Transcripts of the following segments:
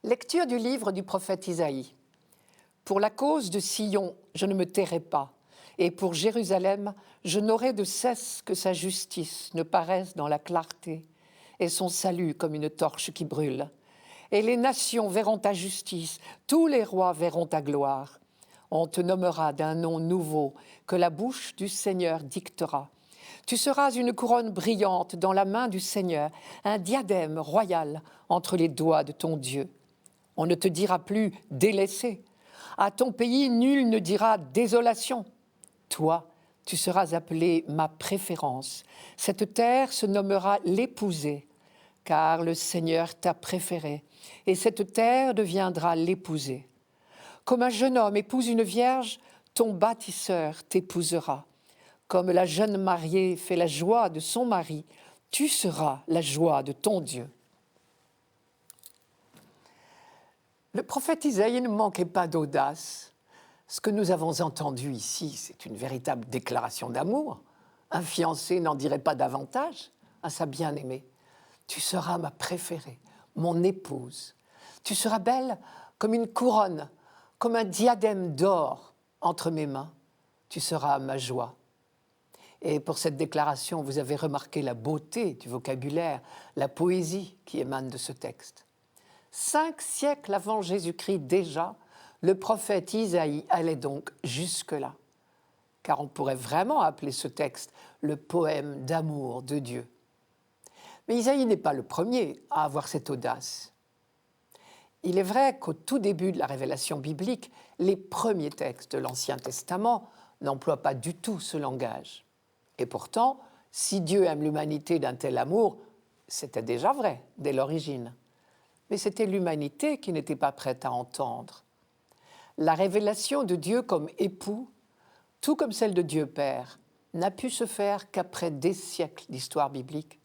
Lecture du livre du prophète Isaïe. Pour la cause de Sion, je ne me tairai pas, et pour Jérusalem, je n'aurai de cesse que sa justice ne paraisse dans la clarté, et son salut comme une torche qui brûle. Et les nations verront ta justice, tous les rois verront ta gloire. On te nommera d'un nom nouveau que la bouche du Seigneur dictera. Tu seras une couronne brillante dans la main du Seigneur, un diadème royal entre les doigts de ton Dieu. On ne te dira plus « délaissé ». À ton pays, nul ne dira « désolation ». Toi, tu seras appelé « ma préférence ». Cette terre se nommera « l'épousée », car le Seigneur t'a préféré, et cette terre deviendra l'épousée. Comme un jeune homme épouse une vierge, ton bâtisseur t'épousera. Comme la jeune mariée fait la joie de son mari, tu seras la joie de ton Dieu. Le prophète Isaïe ne manquait pas d'audace. Ce que nous avons entendu ici, c'est une véritable déclaration d'amour. Un fiancé n'en dirait pas davantage à sa bien-aimée. Tu seras ma préférée, mon épouse. Tu seras belle comme une couronne, comme un diadème d'or entre mes mains. Tu seras ma joie. Et pour cette déclaration, vous avez remarqué la beauté du vocabulaire, la poésie qui émane de ce texte. 5 siècles avant Jésus-Christ déjà, le prophète Isaïe allait donc jusque-là. Car on pourrait vraiment appeler ce texte le poème d'amour de Dieu. Mais Isaïe n'est pas le premier à avoir cette audace. Il est vrai qu'au tout début de la révélation biblique, les premiers textes de l'Ancien Testament n'emploient pas du tout ce langage. Et pourtant, si Dieu aime l'humanité d'un tel amour, c'était déjà vrai dès l'origine. Mais c'était l'humanité qui n'était pas prête à entendre. La révélation de Dieu comme époux, tout comme celle de Dieu Père, n'a pu se faire qu'après des siècles d'histoire biblique.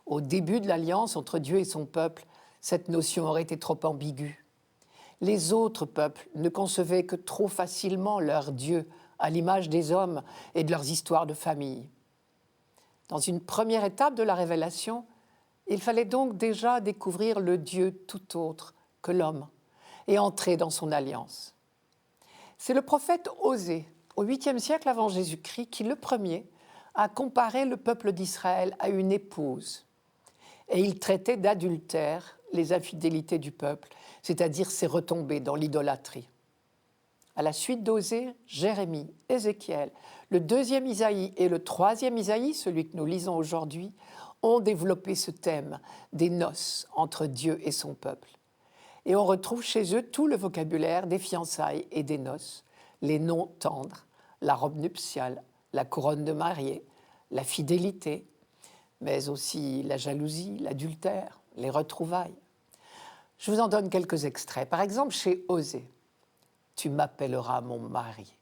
Au début de l'alliance entre Dieu et son peuple, cette notion aurait été trop ambiguë. Les autres peuples ne concevaient que trop facilement leur Dieu à l'image des hommes et de leurs histoires de famille. Dans une première étape de la révélation, il fallait donc déjà découvrir le Dieu tout autre que l'homme et entrer dans son alliance. C'est le prophète Osée, au 8e siècle avant Jésus-Christ, qui le premier a comparé le peuple d'Israël à une épouse. Et il traitait d'adultère les infidélités du peuple, c'est-à-dire ses retombées dans l'idolâtrie. À la suite d'Osée, Jérémie, Ézéchiel, le 2e Isaïe et le 3e Isaïe, celui que nous lisons aujourd'hui, ont développé ce thème des noces entre Dieu et son peuple. Et on retrouve chez eux tout le vocabulaire des fiançailles et des noces, les noms tendres, la robe nuptiale, la couronne de mariée, la fidélité, mais aussi la jalousie, l'adultère, les retrouvailles. Je vous en donne quelques extraits. Par exemple, chez Osée, « Tu m'appelleras mon mari.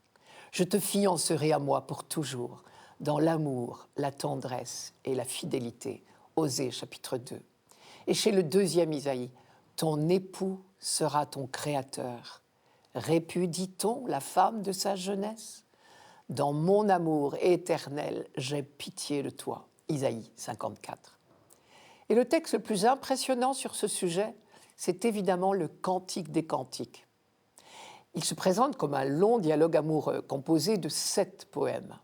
Je te fiancerai à moi pour toujours, dans l'amour, la tendresse et la fidélité. » Osée, chapitre 2. Et chez le 2e Isaïe, « Ton époux sera ton créateur. Répudie-t-on la femme de sa jeunesse? Dans mon amour éternel, j'ai pitié de toi. » Isaïe 54. Et le texte le plus impressionnant sur ce sujet, c'est évidemment le Cantique des Cantiques. Il se présente comme un long dialogue amoureux composé de 7 poèmes.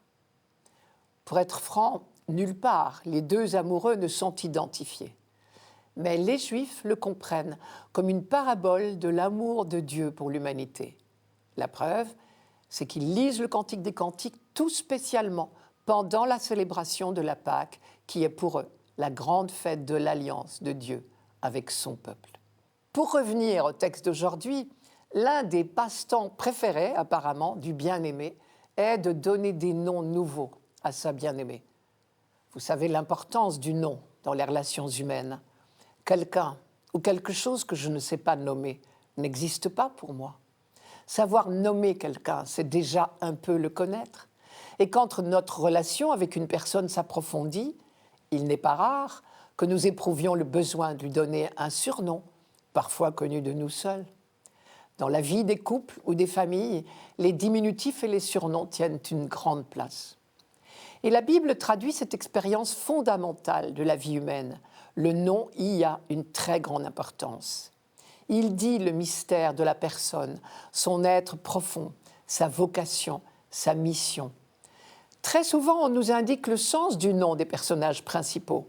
Pour être franc, nulle part les deux amoureux ne sont identifiés. Mais les Juifs le comprennent comme une parabole de l'amour de Dieu pour l'humanité. La preuve, c'est qu'ils lisent le Cantique des Cantiques tout spécialement pendant la célébration de la Pâque, qui est pour eux la grande fête de l'alliance de Dieu avec son peuple. Pour revenir au texte d'aujourd'hui, l'un des passe-temps préférés, apparemment, du bien-aimé est de donner des noms nouveaux à sa bien-aimée. Vous savez l'importance du nom dans les relations humaines. Quelqu'un ou quelque chose que je ne sais pas nommer n'existe pas pour moi. Savoir nommer quelqu'un, c'est déjà un peu le connaître. Et quand notre relation avec une personne s'approfondit, il n'est pas rare que nous éprouvions le besoin de lui donner un surnom, parfois connu de nous seuls. Dans la vie des couples ou des familles, les diminutifs et les surnoms tiennent une grande place. Et la Bible traduit cette expérience fondamentale de la vie humaine. Le nom y a une très grande importance. Il dit le mystère de la personne, son être profond, sa vocation, sa mission. Très souvent, on nous indique le sens du nom des personnages principaux.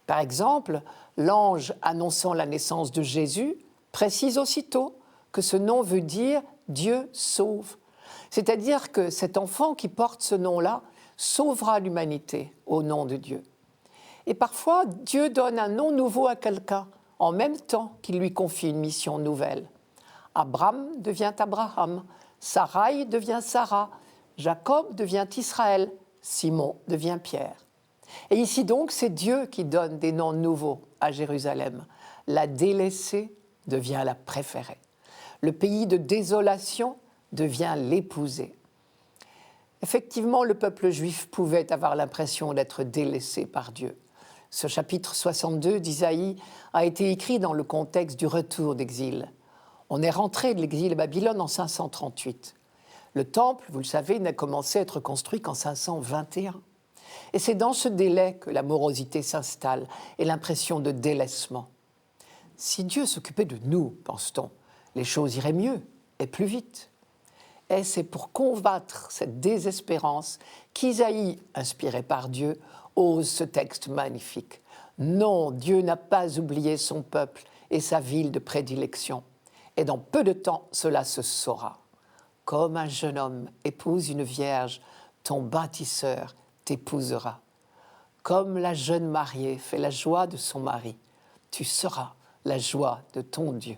Par exemple, l'ange annonçant la naissance de Jésus précise aussitôt que ce nom veut dire « Dieu sauve ». C'est-à-dire que cet enfant qui porte ce nom-là sauvera l'humanité au nom de Dieu. Et parfois, Dieu donne un nom nouveau à quelqu'un, en même temps qu'il lui confie une mission nouvelle. Abraham devient Abraham, Sarai devient Sarah, Jacob devient Israël, Simon devient Pierre. Et ici donc, c'est Dieu qui donne des noms nouveaux à Jérusalem. La délaissée devient la préférée. Le pays de désolation devient l'épousée. Effectivement, le peuple juif pouvait avoir l'impression d'être délaissé par Dieu. Ce chapitre 62 d'Isaïe a été écrit dans le contexte du retour d'exil. On est rentré de l'exil à Babylone en 538. Le temple, vous le savez, n'a commencé à être construit qu'en 521. Et c'est dans ce délai que la morosité s'installe et l'impression de délaissement. Si Dieu s'occupait de nous, pense-t-on, les choses iraient mieux et plus vite. Et c'est pour combattre cette désespérance qu'Isaïe, inspiré par Dieu, ose ce texte magnifique. Non, Dieu n'a pas oublié son peuple et sa ville de prédilection. Et dans peu de temps, cela se saura. Comme un jeune homme épouse une vierge, ton bâtisseur t'épousera. Comme la jeune mariée fait la joie de son mari, tu seras la joie de ton Dieu.